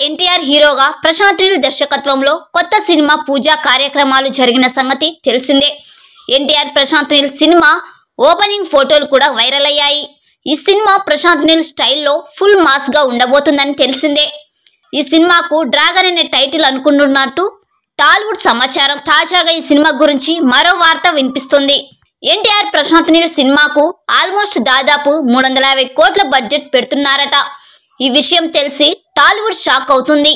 ఎన్టీఆర్ హీరోగా ప్రశాంత్ నీల్ దర్శకత్వంలో కొత్త సినిమా పూజా కార్యక్రమాలు జరిగిన సంగతి తెలిసిందే. ఎన్టీఆర్ ప్రశాంత్ నీల్ సినిమా ఓపెనింగ్ ఫోటోలు కూడా వైరల్ అయ్యాయి. ఈ సినిమా ప్రశాంత్ నీల్ స్టైల్లో ఫుల్ మాస్ గా ఉండబోతుందని తెలిసిందే. ఈ సినిమాకు డ్రాగన్ అనే టైటిల్ అనుకుంటున్నట్టు టాలీవుడ్ సమాచారం. తాజాగా ఈ సినిమా గురించి మరో వార్త వినిపిస్తుంది. ఎన్టీఆర్ ప్రశాంత్ నీల్ సినిమాకు ఆల్మోస్ట్ దాదాపు 350 కోట్ల బడ్జెట్ పెడుతున్నారట. ఈ విషయం తెలిసి టాలీవుడ్ షాక్ అవుతుంది.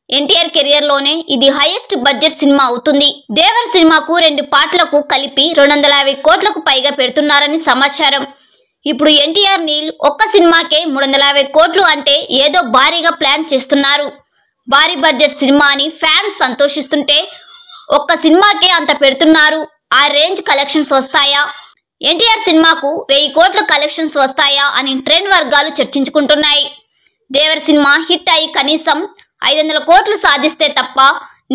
ఎన్టీఆర్ కెరియర్ లోనే ఇది హైయెస్ట్ బడ్జెట్ సినిమా అవుతుంది. దేవర్ సినిమాకు 2 పార్ట్లకు కలిపి 250 కోట్లకు పైగా పెడుతున్నారని సమాచారం. ఇప్పుడు ఎన్టీఆర్ నీల్ ఒక్క సినిమాకే 350 కోట్లు అంటే ఏదో భారీగా ప్లాన్ చేస్తున్నారు. భారీ బడ్జెట్ సినిమా అని ఫ్యాన్స్ సంతోషిస్తుంటే ఒక్క సినిమాకే అంత పెడుతున్నారు. ఆ రేంజ్ కలెక్షన్స్ వస్తాయా, ఎన్టీఆర్ సినిమాకు 1000 కోట్ల కలెక్షన్స్ వస్తాయా అని ట్రెండ్ వర్గాలు చర్చించుకుంటున్నాయి. దేవర్ సినిమా హిట్ అయి కనీసం 500 కోట్లు సాధిస్తే తప్ప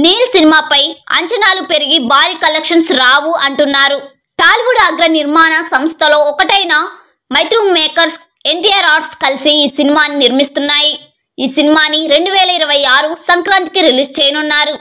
నీల్ సినిమాపై అంచనాలు పెరిగి భారీ కలెక్షన్స్ రావు అంటున్నారు. టాలీవుడ్ అగ్ర నిర్మాణ సంస్థలో ఒకటైన మైత్రూమ్ మేకర్స్, ఎన్టీఆర్ ఆర్ట్స్ కలిసి ఈ సినిమాని నిర్మిస్తున్నాయి. ఈ సినిమాని 2026 సంక్రాంతికి రిలీజ్ చేయనున్నారు.